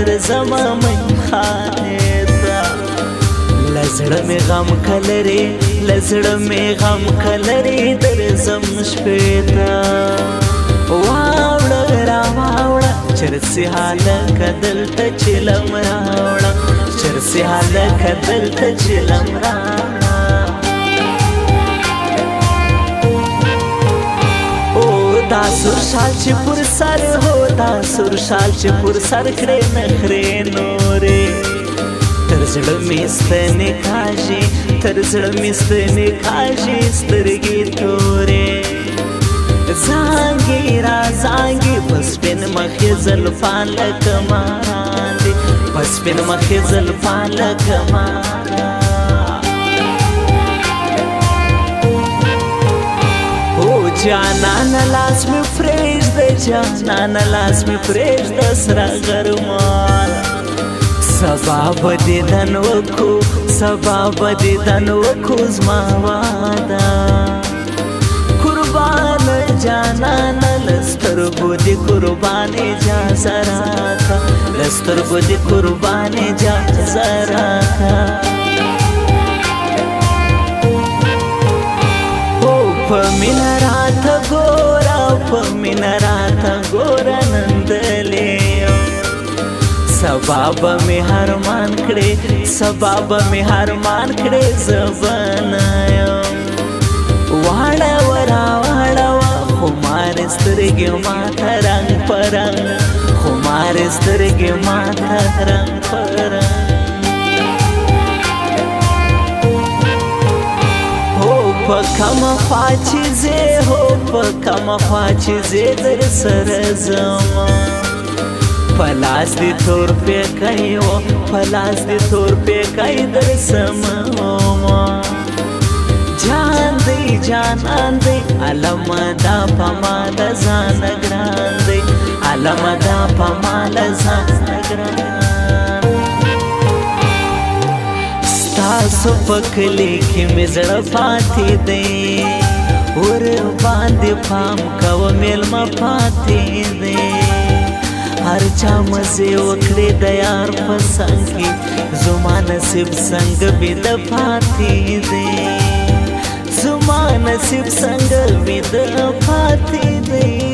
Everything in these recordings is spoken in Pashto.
درځم من خانې ته لزړه مې غم کلري لزړه مې غم کلري درځم شپې ته واوړه راواوړه چرسي هلکه دلته چلم راوړه چرسي هلکه دلته چلم راوړه دا سور شال چې پر سر هو دا سور شال چې پر سر کړې نخرې نورې تر زړه مې ستنې کاږي تر زړه مې ستنې کاږي سترګې تورې زانګې را زانګې په سپین مخې زلفان لکه ماران دي په سپین مخې زلفان لکه ماران جانانا لاس می پرېږده جانانا لاس می پرېږده سره غرمال سبا به دیدن وکو سبا به دیدن وکو زما واده قربان جانانا لسترګو دې قربان اجازه راکړه لسترګو دې قربان اجازه راکړه په مینا راته ګوره په مینا راته ګوره نندلې سبا به مې هرمان کړې سبا به مې هرمان کړې زبنه یم واړه راواړه خمار سترګې ماته رنګ په رنګ خمار سترګې ماته رنګ په رنګ په کومه خوا چې زه هو په کومه خوا چې زه در سره ځم په لاس دې تور پیکی و په لاس دې تور پیکی در سمومه جان دی جانان دی علمه دا په ما د ځانه ګران دی علمه دا په ما د ځانه ګران تاسو پکلی کې مې زړه پاتې دی ور باندې پام کوه میلمه پاتې دی هر چا مزې وکړې د یار په څنګ کې زما نصیب څنګه بیده پاتې دی زما نصیب څنګه بیده پاتې دی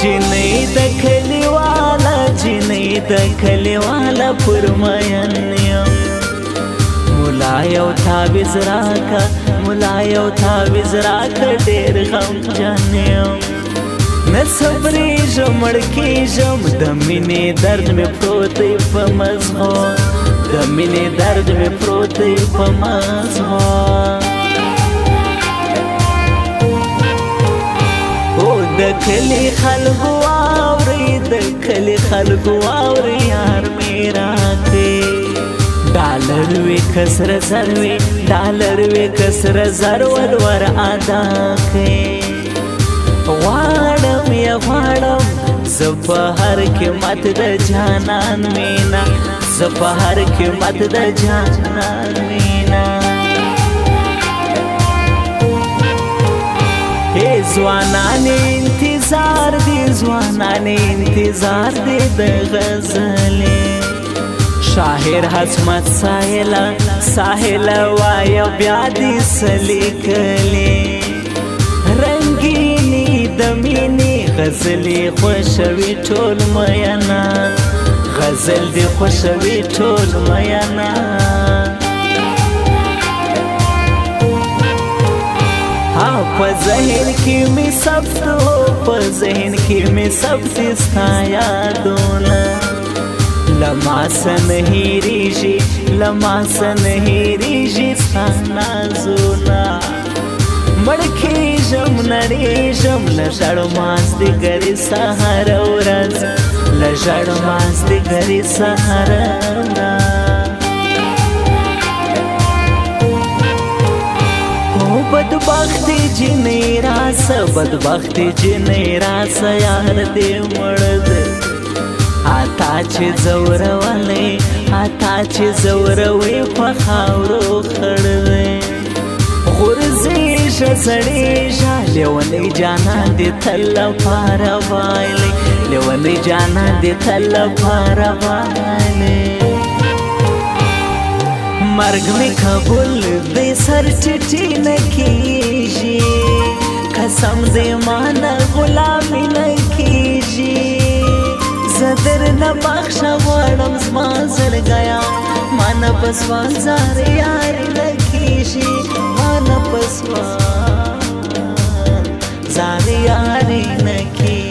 جنۍ د کلیواله جنۍ د کلیواله پر مین یم ملا یو تعویض راکه ملا یو تعویض راکه ډېر غمجن یم نه صبرېږم مړ کېږم د مینې درد مې پروت دی په مزغو د مینې درد مې پروت دی په مزغو د کلی خلکو واوري د کلی خلکو واوري یار مې راکړې ډالر وې که سره زر وې ډالر وې که سره زر ور ادا کړې غواړم یا غواړم زه په هر قیمت د جانان مینا زه په هر قیمت د جانان مینا ځوانان انتظار دی ځوانان انتظار دی د غزلې شاعر حسمت ساحله وایه بیا دې څه لیکلې رنګینې د مینې غزلې خوښوي ټول مینان غزل دې خوښوي ټول مینان په ذهن کې مې ثبت هو په ذهن کې مې ثبت ستا یادونه له ما څه نه هېرېږي له ما څه نه هېرېږي ستا نازونه مړ کېږم نړېږم له ژړ مازدیګرې سهاره ورځ له ژړ مازدیګرې سهاره ورځ بدبخت جنې راسه بدبخت جنې راسه یار دې مړ دی اتا چې زورولی اتا چې زوروي په خاورو خړ دی غورځېږه زړېږه لیونی جانان دې تل لپاره بایلی لیونی جانان دې تل لپاره بایلی مرګ مې قبول دی سر ټیټي نه کېږي قسم دې مانه غلامي نه کېږي زه درنه بخښه غواړم زما زړګیه مانه په سوال زار یاري نه کېږي مانه په سوال زار یاري نه کېږي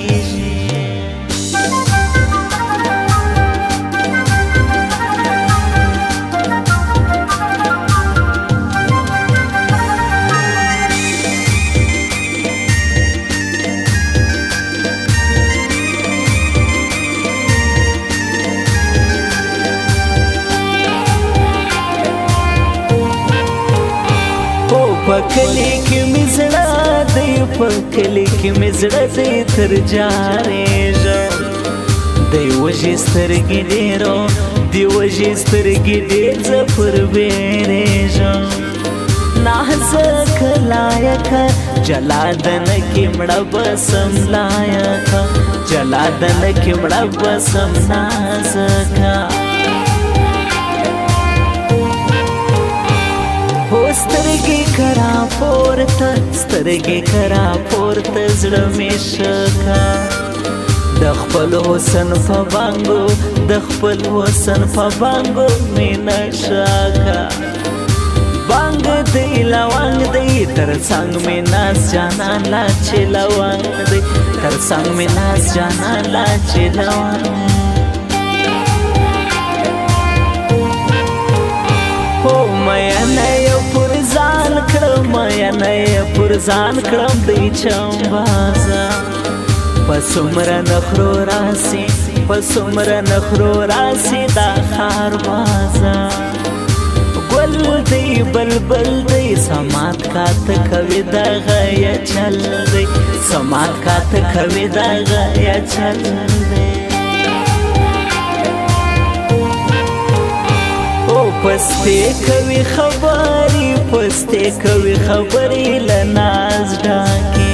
په کلي کې مې زړه دی په کلي کې مې زړه دی تر جارېږم دی وږي سترګې ډېرو دی وږي سترګې ډېر زه پر بیرېږم نازکه لایقه جلادنه کې مړه بسم لایقه جلادنه کې مړه بسم نازکه سترګې کرا پورته سترګې کرا پورته زړه مې شکا د خپل حسن په بانګو د خپل حسن په بانګو مې نشکا بانګ دی لونګ دی تر څنګ مې ناز جانان لا چې لونګ دی تر څنګ مې ناز جانان لا چې لونګ پر ځان کړم دی چمبازه په څومره نخرو راسي په څومره نخرو راسي دا خاربازه ګل دی بلبل دی سماعت کاته کوي دغه یا چل دی سماعت کاته کوي دغه یا چل دی پستی کوي خبرې پستی کوي خبرې له ناز ډاکې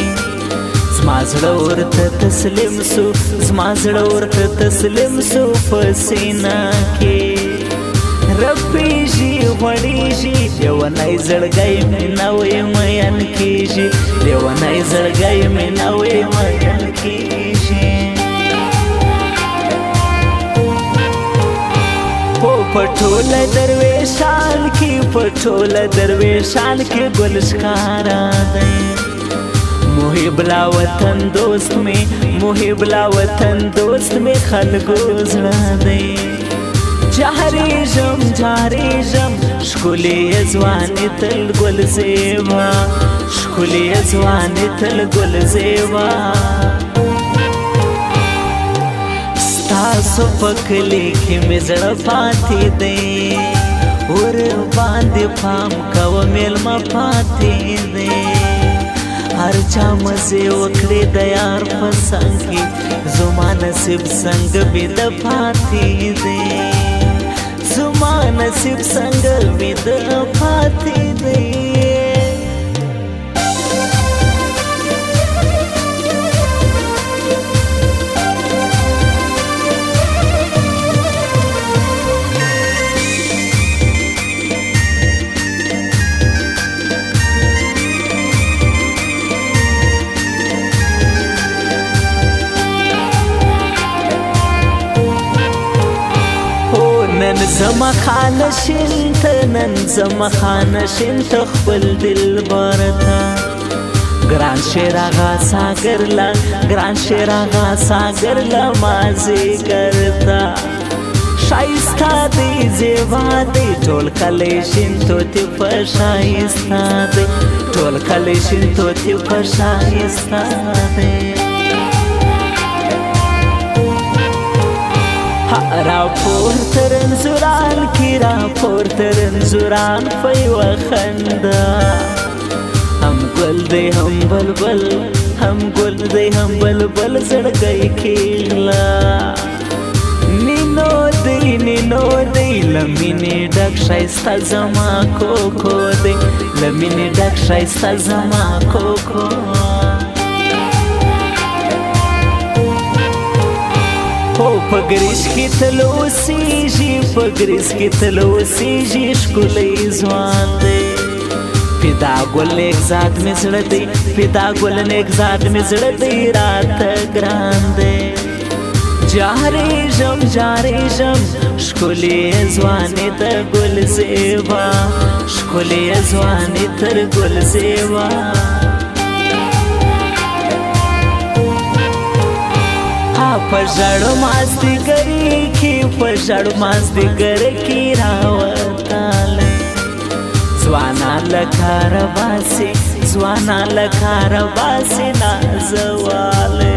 زما زړه ورته تسلیم سو زما زړه ورته تسلیم سو په سینه کې رپېږي غوړېږي لیونی زړګی مې نوی مین کېږي لیونی زړګی مې نوی مین کېږي پټوله درویشان کې پټوله درویشان کې ګل ښکارا دی محب لا وطن دوست می محب لا وطن دوست می خلکو زړه دی جاریږم جاریږم ښکلې ځوانې تل ګل زیبا ښکلې ځوانې تل ګل زیبا تاسو پکلی کې مې زړه پاتې دی ور باندې پام کوه میلمه پاتې دی هر چا مزې وکړې د یار په څنګ کې زما نصیب څنګه بیده پاتې دی زما نصیب څنګه بیده پاتې دی نن زما خانشین ته نن زما خانشین ته خپل دل بارتا ګران شیر آغا ساګر لا ګران شیر آغا ساګر لا مازی کرتا شایستا دی زیوا دی ټول کلیشین تو تی په شایستا دی ټول کلیشین تو تی په شایستا دی راپور ترنزوران کی راپور ترنزوران په یوه خندا हम गुल दे हम बलबल हम गुल दे हम बलबल सड़गई खेला नीनो दे लमिनी डक शाइस्ता जमा खो दे लमिनी डक शाइस्ता जमा खो हो पगरिश की तलोसी जी शकुली ज़वान दे फिदा गुल एक ज़ात में ज़ड़दी फिदा गुल एक ज़ात में ज़ड़दी रात ग्रांदे जारे जम शकुली ज़वानी तर गुल ज़ेबा शकुली ज़वानी तर गुल ज़ेबा पजाड़ो मस्ती करी की रावताले ज़वाना लखारबासी नाज़वाले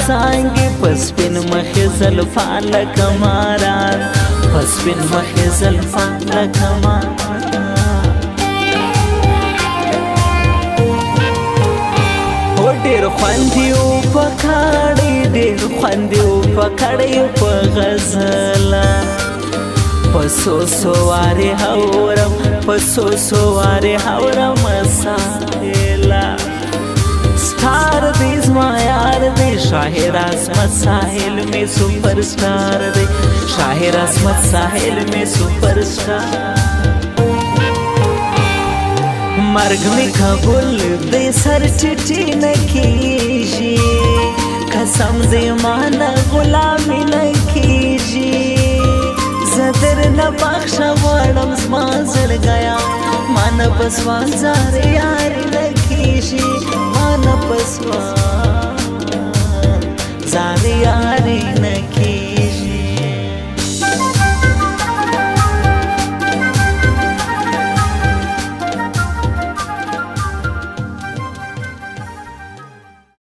ज़ांगी पस्पिन मखे ज़ल्फ़ा लखमारान पस्पिन मखे ज़ल्फ़ा लखमारान ढेर ख्वाندیو پکړی په غزلا پسو سواره هورم مسائلا स्टार दे मायार दे शाहिर आसमत साहिल में सुपरस्टार दे शाहिर आसमत साहिल में सुपरस्टार मर्ग में कबूल दे सर चिट्ठी न कीजी कसम दे माना गुलामी न कीजी जदर न बख्शा वाडम मांजर गया मान पसवान जारे यार न कीजी मान पसवान जारे यार न की